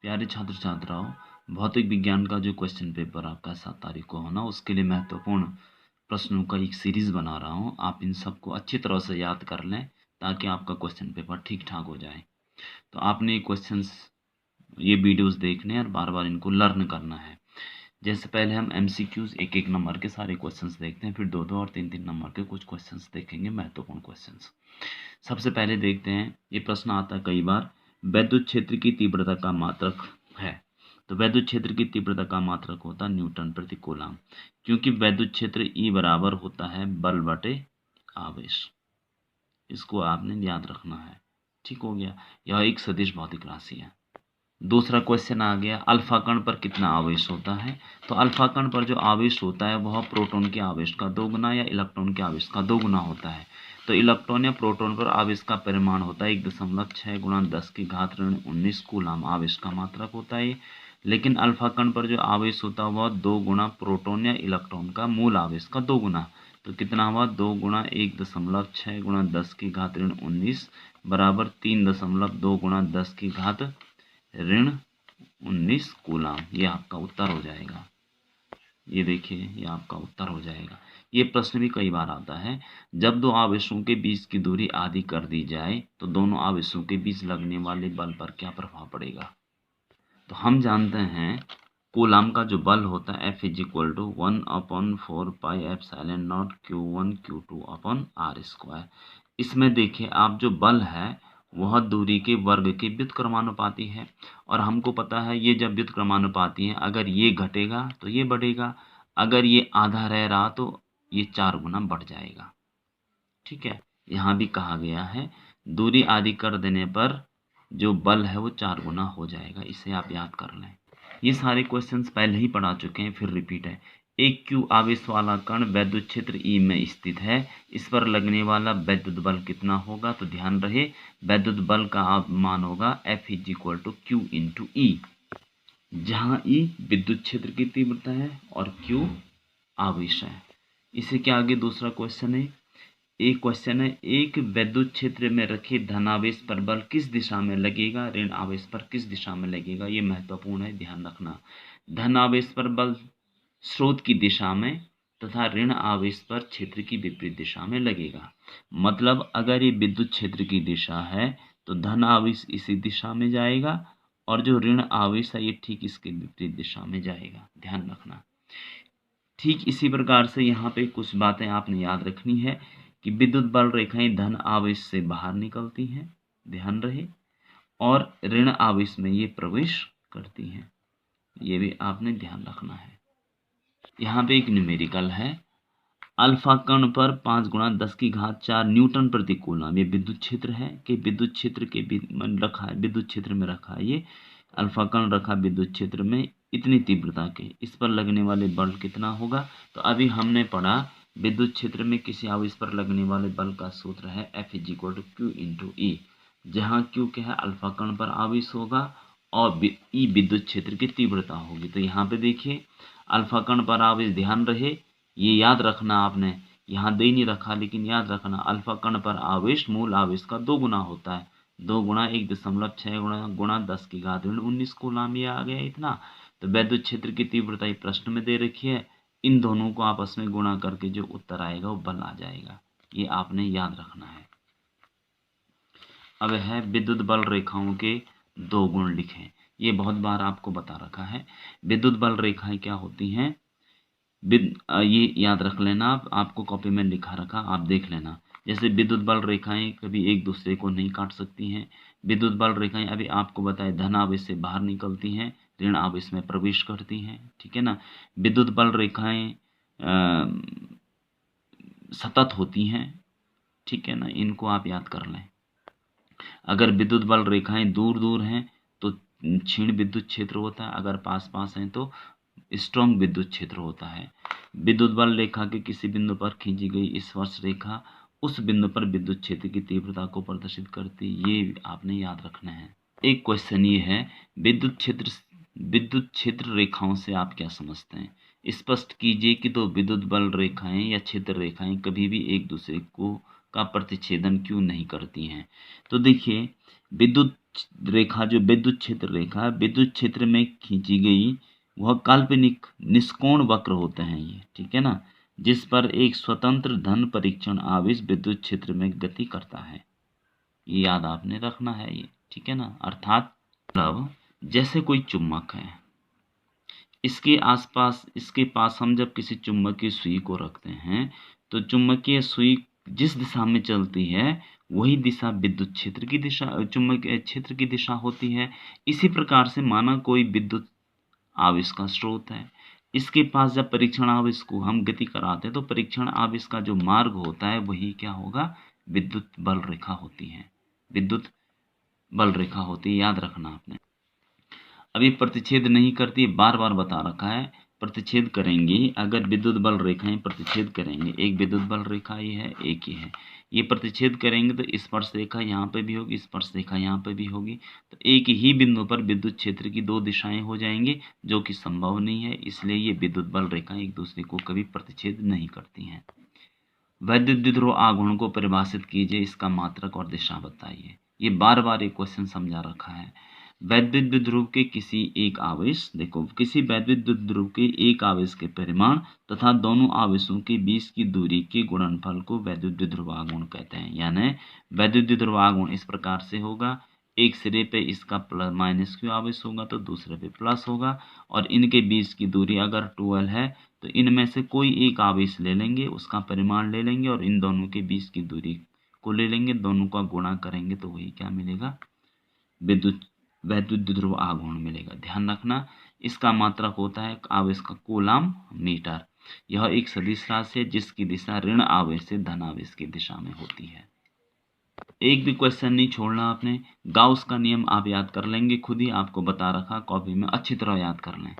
प्यारे छात्र छात्राओं, भौतिक विज्ञान का जो क्वेश्चन पेपर आपका 7 तारीख को होना, उसके लिए महत्वपूर्ण प्रश्नों का एक सीरीज बना रहा हूँ। आप इन सबको अच्छी तरह से याद कर लें ताकि आपका क्वेश्चन पेपर ठीक ठाक हो जाए। तो आपने ये वीडियोस देखने और बार बार इनको लर्न करना है। जैसे पहले हम MCQs एक एक नंबर के सारे क्वेश्चंस देखते हैं, फिर 2-2 और 3-3 नंबर के कुछ क्वेश्चंस देखेंगे, महत्वपूर्ण क्वेश्चंस। सबसे पहले देखते हैं, ये प्रश्न आता है कई बार, वैद्युत क्षेत्र की तीव्रता का मात्रक है। तो वैद्युत क्षेत्र की तीव्रता का मात्रक होता है न्यूटन प्रति कूलम, क्योंकि वैद्युत क्षेत्र E बराबर होता है बल बटे आवेश। इसको आपने याद रखना है। ठीक हो गया। यह एक सदिश भौतिक राशि है। दूसरा क्वेश्चन आ गया, अल्फा कण पर कितना आवेश होता है। तो अल्फा कण पर जो आवेश होता है वह प्रोटॉन के आवेश का 2 गुना या इलेक्ट्रॉन के आवेश का 2 गुना होता है। तो इलेक्ट्रॉन या प्रोटॉन पर आवेश का परिमाण होता है 1.6 गुणा 10 की घात ऋण 19 कूलम आवेश का मात्रक होता है। लेकिन अल्फा कण पर जो आवेश होता है वह 2 गुना प्रोटॉन या इलेक्ट्रॉन का मूल आवेश का 2 गुना। तो कितना हुआ, 2 गुणा 1.6 गुणा 10 की घात ऋण 19 बराबर 3.2 गुणा 10 की घात ऋण 19 कूलम। ये आपका उत्तर हो जाएगा। ये देखिए, ये आपका उत्तर हो जाएगा। ये प्रश्न भी कई बार आता है, जब दो आवेशों के बीच की दूरी आधी कर दी जाए तो दोनों आवेशों के बीच लगने वाले बल पर क्या प्रभाव पड़ेगा। तो हम जानते हैं कूलम का जो बल होता है F = 1/4πε0 Q1 Q2/r²। इसमें देखिए, आप जो बल है वह दूरी के वर्ग के व्युत्क्रमानुपाती है, और हमको पता है ये जब व्युत्क्रमानुपाती है, अगर ये घटेगा तो ये बढ़ेगा, अगर ये आधा रह रहा तो ये 4 गुना बढ़ जाएगा। ठीक है, यहाँ भी कहा गया है दूरी आधी कर देने पर जो बल है वो 4 गुना हो जाएगा। इसे आप याद कर लें। ये सारे क्वेश्चंस पहले ही पढ़ा चुके हैं, फिर रिपीट है। एक Q आवेश वाला कण वैद्युत क्षेत्र E में स्थित है, इस पर लगने वाला वैद्युत बल कितना होगा। तो ध्यान रहे, वैद्युत बल का मान होगा F = Q × E, जहाँ E विद्युत क्षेत्र की तीव्रता है और Q आवेश है। इसी के आगे दूसरा क्वेश्चन है, एक वैद्युत क्षेत्र में रखे धनावेश पर बल किस दिशा में लगेगा, ऋण आवेश पर किस दिशा में लगेगा। ये महत्वपूर्ण है, ध्यान रखना। धनावेश पर बल स्रोत की दिशा में तथा ऋण आवेश पर क्षेत्र की विपरीत दिशा में लगेगा। मतलब अगर ये विद्युत क्षेत्र की दिशा है तो धन आवेश इसी दिशा में जाएगा, और जो ऋण आवेश है ये ठीक इसके विपरीत दिशा में जाएगा। ध्यान रखना। ठीक इसी प्रकार से यहाँ पे कुछ बातें आपने याद रखनी है कि विद्युत बल रेखाएं धन आवेश से बाहर निकलती हैं, ध्यान रहे, और ऋण आवेश में ये प्रवेश करती हैं। ये भी आपने ध्यान रखना है। यहाँ पे एक न्यूमेरिकल है, अल्फा कण पर 5 गुणा 10 की घात 4 न्यूटन प्रति कूलम। ये विद्युत क्षेत्र है कि विद्युत क्षेत्र के रखा है, विद्युत क्षेत्र में रखा है। ये अल्फा कण रखा विद्युत क्षेत्र में इतनी तीव्रता के, इस पर लगने वाले बल कितना होगा। तो अभी हमने पढ़ा विद्युत क्षेत्र में किसी आवेश पर लगने वाले बल का सूत्र है F = Q × E, जहाँ Q क्या है, अल्फा कण पर आवेश होगा और E विद्युत क्षेत्र की तीव्रता होगी। तो यहाँ पे देखिए अल्फा कण पर आवेश, ध्यान रहे, ये याद रखना आपने, यहाँ दे नहीं रखा लेकिन याद रखना, अल्फा कण पर आवेश मूल आवेश का 2 गुना होता है। 2 गुणा 1.6 गुणा 10 की घात ऋण 19 कूलम। ये आ गया इतना। तो वैद्युत क्षेत्र की तीव्रता ये प्रश्न में दे रखी है, इन दोनों को आपस में गुणा करके जो उत्तर आएगा वो बल आ जाएगा। ये आपने याद रखना है। अब है विद्युत बल रेखाओं के 2 गुण लिखें। ये बहुत बार आपको बता रखा है। विद्युत बल रेखाएं क्या होती हैं, ये याद रख लेना। आपको कॉपी में लिखा रखा, आप देख लेना। जैसे विद्युत बल रेखाएं कभी एक दूसरे को नहीं काट सकती हैं। विद्युत बल रेखाएं अभी आपको बताए धन आवेश से बाहर निकलती हैं, ऋण आवेश में प्रवेश करती हैं। ठीक है ना। विद्युत बल रेखाएं सतत होती हैं। ठीक है ना, इनको आप याद कर लें। अगर विद्युत बल रेखाएं दूर दूर हैं तो क्षीण विद्युत क्षेत्र होता है, अगर पास पास हैं तो स्ट्रॉन्ग विद्युत क्षेत्र होता है। विद्युत बल रेखा के किसी बिंदु पर खींची गई स्पर्श रेखा उस बिंदु पर विद्युत क्षेत्र की तीव्रता को प्रदर्शित करती, ये आपने याद रखना है। एक क्वेश्चन ये है, विद्युत क्षेत्र रेखाओं से आप क्या समझते हैं। स्पष्ट कीजिए कि दो विद्युत बल रेखाएं या क्षेत्र रेखाएं कभी भी एक दूसरे को का प्रतिच्छेदन क्यों नहीं करती हैं। तो देखिए, विद्युत रेखा जो विद्युत क्षेत्र रेखा है, विद्युत क्षेत्र में खींची गई वह काल्पनिक निष्कोण वक्र होते हैं ये, ठीक है ना, जिस पर एक स्वतंत्र धन परीक्षण आवेश विद्युत क्षेत्र में गति करता है। ये याद आपने रखना है ये, ठीक है ना। अर्थात मतलब जैसे कोई चुम्बक है, इसके पास हम जब किसी चुम्बकीय सुई को रखते हैं तो चुम्बकीय सुई जिस दिशा में चलती है वही दिशा विद्युत क्षेत्र की दिशा, चुम्बकीय क्षेत्र की दिशा होती है। इसी प्रकार से माना कोई विद्युत आवेश का स्रोत है, इसके पास जब परीक्षण आवेश को हम गति कराते हैं तो परीक्षण आवेश का जो मार्ग होता है वही क्या होगा, विद्युत बल रेखा होती है, विद्युत बल रेखा होती है, याद रखना आपने। अभी प्रतिच्छेद नहीं करती, बार बार बता रखा है, प्रतिच्छेद करेंगी अगर विद्युत बल रेखाएं प्रतिच्छेद करेंगे, एक विद्युत बल रेखा ये है, एक ही है, ये प्रतिच्छेद करेंगे तो स्पर्श रेखा यहाँ पे भी होगी, स्पर्श रेखा यहाँ पे भी होगी, तो एक ही बिंदु पर विद्युत क्षेत्र की दो दिशाएं हो जाएंगी, जो कि संभव नहीं है, इसलिए ये विद्युत बल रेखाएं एक दूसरे को कभी प्रतिच्छेद नहीं करती हैं। वैद्युत द्विध्रुव आघूर्ण को परिभाषित कीजिए, इसका मात्रक और दिशा बताइए। ये बार बार एक क्वेश्चन समझा रखा है। वैद्युत द्विध्रुव के किसी एक आवेश, देखो किसी वैद्युत द्विध्रुव के एक आवेश के परिमाण तथा दोनों आवेशों के बीच की दूरी के गुणनफल को वैद्युत द्विध्रुव आघूर्ण कहते हैं। यानी वैद्युत द्विध्रुव आघूर्ण इस प्रकार से होगा, एक सिरे पे इसका प्लस माइनस क्यू आवेश होगा तो दूसरे पे प्लस होगा, और इनके बीच की दूरी अगर 12 है तो इनमें से कोई एक आवेश ले लेंगे, उसका परिमाण ले लेंगे और इन दोनों के बीच की दूरी को ले लेंगे, दोनों का गुणा करेंगे तो वही क्या मिलेगा, वैद्युत द्विध्रुव आघूर्ण मिलेगा। ध्यान रखना, इसका मात्रक होता है आवेश का कूलम मीटर। यह एक सदिश राशि है जिसकी दिशा ऋण आवेश से धन आवेश की दिशा में होती है। एक भी क्वेश्चन नहीं छोड़ना आपने। गाउस का नियम आप याद कर लेंगे, खुद ही आपको बता रखा, कॉपी में अच्छी तरह याद कर लें।